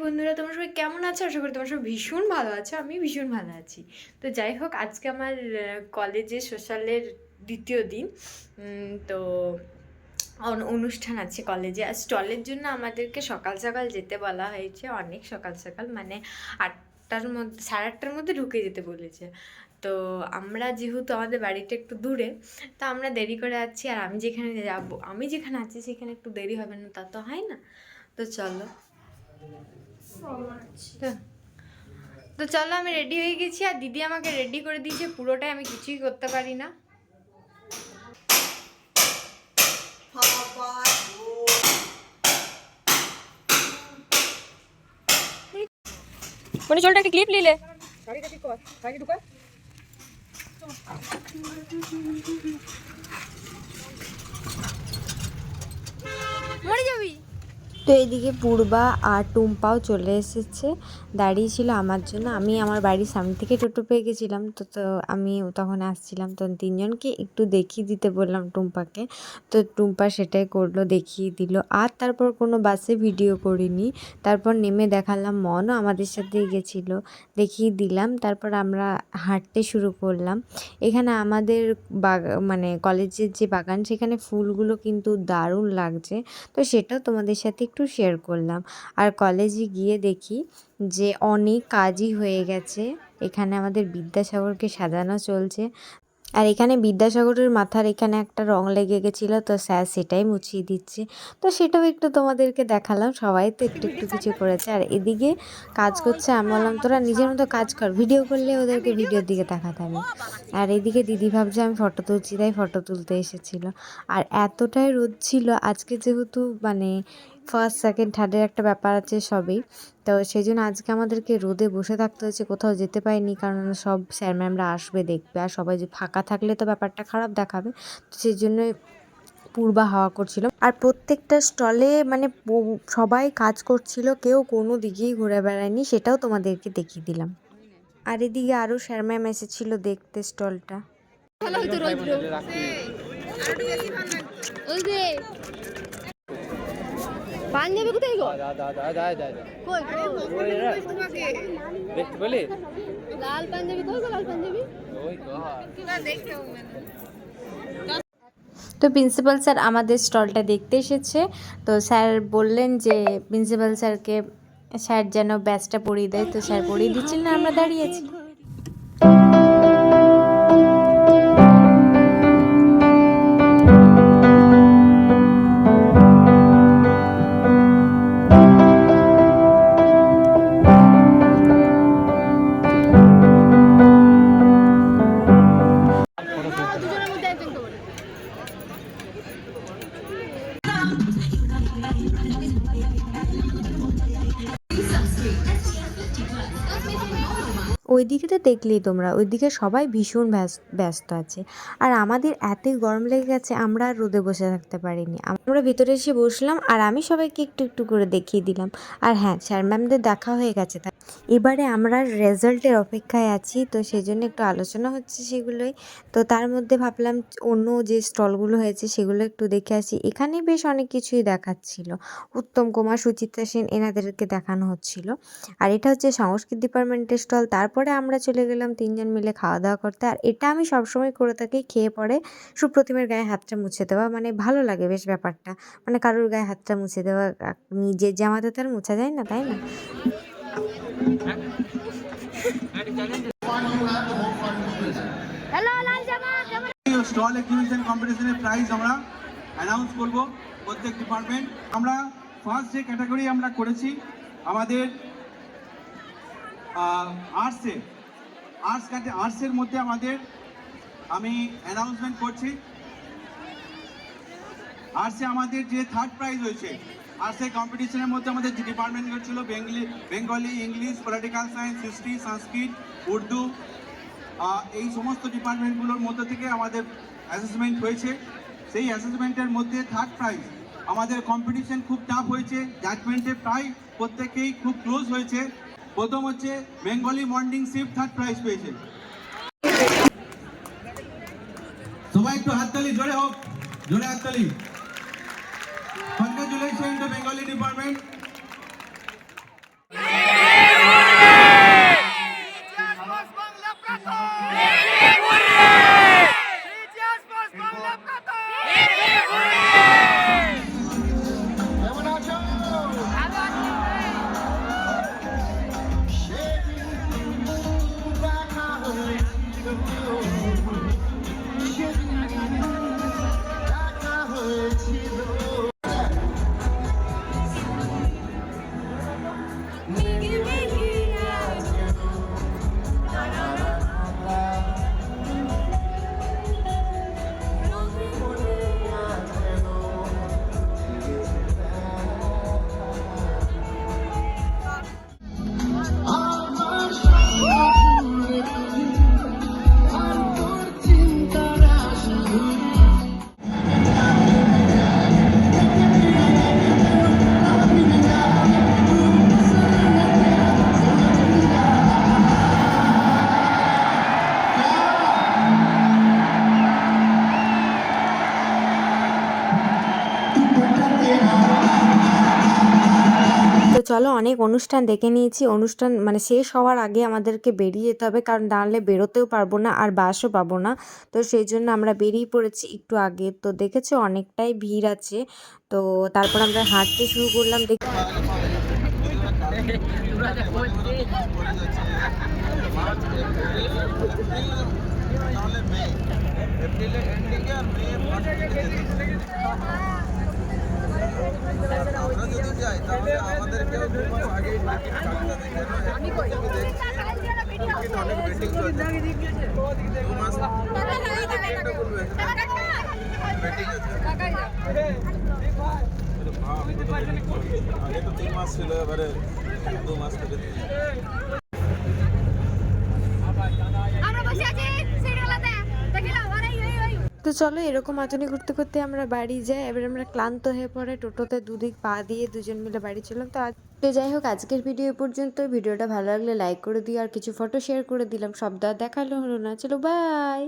বন্ধুরা, তোমরা সবাই কেমন আছো? আশা করি তোমরা সবাই ভীষণ ভালো আছো। আমি ভীষণ ভালো আছি। তো যাই হোক, আজকে আমার কলেজে সোশ্যালের দ্বিতীয় দিন। তো অনুষ্ঠান আছে কলেজে। আর স্টলের জন্য আমাদেরকে সকাল সকাল যেতে বলা হয়েছে, অনেক সকাল সকাল, মানে 8টার মধ্যে, 8:30টার মধ্যে ঢুকে যেতে বলেছে। তো আমরা যেহেতু আমাদের বাড়িটা একটু দূরে, তো আমরা দেরি করে যাচ্ছি। আর আমি যেখানে আছি সেখানে একটু দেরি হবে না, তা তো হয় না। তো চলো, তো তো চলো, আমি রেডি হয়ে গেছি। আর দিদি আমাকে রেডি করে দিয়েছে পুরোটাই, আমি কিছুই করতে পারি না। মানে চলটা একটা ক্লিপ নিলে মরে যাবি। তো এইদিকে পূর্বা আর টুম্পাও চলে এসেছে, দাঁড়িয়েছিল আমার জন্য। আমি আমার বাড়ির সামনে থেকে টোটো পেয়ে গেছিলাম, তো আমি তখন আসছিলাম, তো তিনজনকে একটু দেখিয়ে দিতে বললাম টুম্পাকে। তো টুম্পা সেটাই করলো, দেখিয়ে দিল। আর তারপর কোনো বাসে ভিডিও করিনি। তারপর নেমে দেখালাম, মনও আমাদের সাথেই গেছিলো, দেখিয়ে দিলাম। তারপর আমরা হাঁটতে শুরু করলাম। এখানে আমাদের মানে কলেজের যে বাগান, সেখানে ফুলগুলো কিন্তু দারুণ লাগছে, তো সেটাও তোমাদের সাথে একটু শেয়ার করলাম। আর কলেজে গিয়ে দেখি যে অনেক কাজই হয়ে গেছে। এখানে আমাদের বিদ্যাসাগরকে সাজানো চলছে। আর এখানে বিদ্যাসাগরের মাথার এখানে একটা রং লেগে গেছিলো, তো স্যার সেটাই মুছিয়ে দিচ্ছে। তো সেটাও একটু তোমাদেরকে দেখালাম। সবাই তো একটু একটু কিছু করেছে। আর এদিকে কাজ করছে, আমি বললাম তোরা নিজের মতো কাজ কর, ভিডিও করলে ওদেরকে ভিডিওর দিকে তাকাতে হবে। আর এদিকে দিদি ভাবছে আমি ফটো তুলছি, তাই ফটো তুলতে এসেছিলো। আর এতটাই রোদ ছিল আজকে, যেহেতু মানে ফার্স্ট সেকেন্ড থার্ডের একটা ব্যাপার আছে সবেই, তো সেই জন্য আজকে আমাদেরকে রোদে বসে থাকতে হয়েছে, কোথাও যেতে পারিনি। কারণ সব স্যার ম্যামরা আসবে, দেখবে, আর সবাই যে ফাঁকা থাকলে তো ব্যাপারটা খারাপ দেখাবে। তো সেই জন্যই পূর্বা হাওয়া করছিল। আর প্রত্যেকটা স্টলে মানে সবাই কাজ করছিল, কেউ কোনো দিকেই ঘুরে বেড়ায়নি, সেটাও তোমাদেরকে দেখিয়ে দিলাম। আর এদিকে আরও স্যার ম্যাম এসেছিল দেখতে স্টলটা। পাঞ্জাবি কোথায় গো? দেখতে পেলি লাল পাঞ্জাবি কই গো? লাল পাঞ্জাবি তো প্রিন্সিপাল স্যার আমাদের স্টলটা দেখতে এসেছে। তো স্যার বললেন যে প্রিন্সিপাল স্যারকে স্যার যেন ব্যাচটা পরিয়ে দেয়, তো স্যার পরিয়ে দিচ্ছিলেন, আমরা দাঁড়িয়েছি। দুজনের মধ্যে একজনকে বলে ওইদিকে তো দেখলেই তোমরা, ওইদিকে সবাই ভীষণ ব্যস্ত আছে। আর আমাদের এতই গরম লেগে গেছে, আমরা আর রোদে বসে থাকতে পারিনি। আমরা ভিতরে এসে বসলাম, আর আমি সবাইকে একটু একটু করে দেখিয়ে দিলাম। আর হ্যাঁ, স্যার ম্যামদের দেখা হয়ে গেছে। এবারে আমরা রেজাল্টের অপেক্ষায় আছি, তো সেই জন্য একটু আলোচনা হচ্ছে সেগুলোই। তো তার মধ্যে ভাবলাম অন্য যে স্টলগুলো হয়েছে সেগুলো একটু দেখে আসি। এখানে বেশ অনেক কিছুই দেখাচ্ছিল, উত্তম কুমার, সুচিত্রা সেন, এনাদেরকে দেখানো হচ্ছিল। আর এটা হচ্ছে সংস্কৃত ডিপার্টমেন্টের স্টল। তারপরে আমরা চলে গেলাম তিনজন মিলে খাওয়া দাওয়া করতে। আর এটা আমি সবসময় করে থাকি, খেয়ে পরে সুপ্রতিমের গায়ে হাতটা মুছে দেওয়া, মানে ভালো লাগে বেশ ব্যাপারটা। মানে কারোর গায়ে হাতটা মুছে দেওয়া, নিজের জামাতে তার মুছা যায় না, তাই না? হ্যালো লাল জামা কেমন? স্টল এক্সিবিশন কম্পিটিশনের প্রাইজ আমরা অ্যানাউন্স করব। প্রত্যেক ডিপার্টমেন্ট আমরা ফার্স্ট যে ক্যাটাগরি আমরা করেছি আমাদের আর্টসের মধ্যে আমাদের আমি অ্যানাউন্সমেন্ট করছি। আর্টসে আমাদের যে থার্ড প্রাইজ হয়েছে, আর্টসের কম্পিটিশনের মধ্যে আমাদের যে ডিপার্টমেন্টগুলো ছিল Bengali, English, political science, history, Sanskrit, Urdu, এই সমস্ত ডিপার্টমেন্টগুলোর মধ্যে থেকে আমাদের অ্যাসেসমেন্ট হয়েছে। সেই অ্যাসেসমেন্টের মধ্যে থার্ড প্রাইজ। আমাদের কম্পিটিশন খুব টাফ হয়েছে, জাজমেন্টে প্রায় প্রত্যেকেই খুব ক্লোজ হয়েছে। প্রথম হচ্ছে Bengali morning shift, third prize পেয়েছে। সবাই একটু হাততালি, জোরে হোক, জোরে হাততালি। Congratulation two Bengali department. চলো অনেক অনুষ্ঠান দেখে নিয়েছি, অনুষ্ঠান মানে শেষ হওয়ার আগে আমাদেরকে বেরিয়ে যেতে হবে, কারণ নাহলে বেরোতেও পারবো না আর বাসও পাবো না। তো সেই জন্য আমরা বেরিয়ে পড়েছি একটু আগে। তো দেখেছো অনেকটাই ভিড় আছে। তো তারপর আমরা হাঁটতে শুরু করলাম। আগে তো 3 মাস ছিল, এবারে 2 মাস থেকে আমরা বসে আছি সিরিয়ালাতে দেখিলাম আরে এই তো চলো এরকম আধুনিক ঘুরতে ঘুরতে আমরা বাড়ি যাই। এবার আমরা ক্লান্ত হয়ে পড়ে টোটোতে দুদিক পা দিয়ে দুজন মিলে বাড়ি চললাম। তো যাই হোক আজকের ভিডিও এ পর্যন্ত। ভিডিওটা ভালো লাগলে লাইক করে দিও আর কিছু ফটো শেয়ার করে দিলাম। সব দেখালো হলো না, চলো বাই।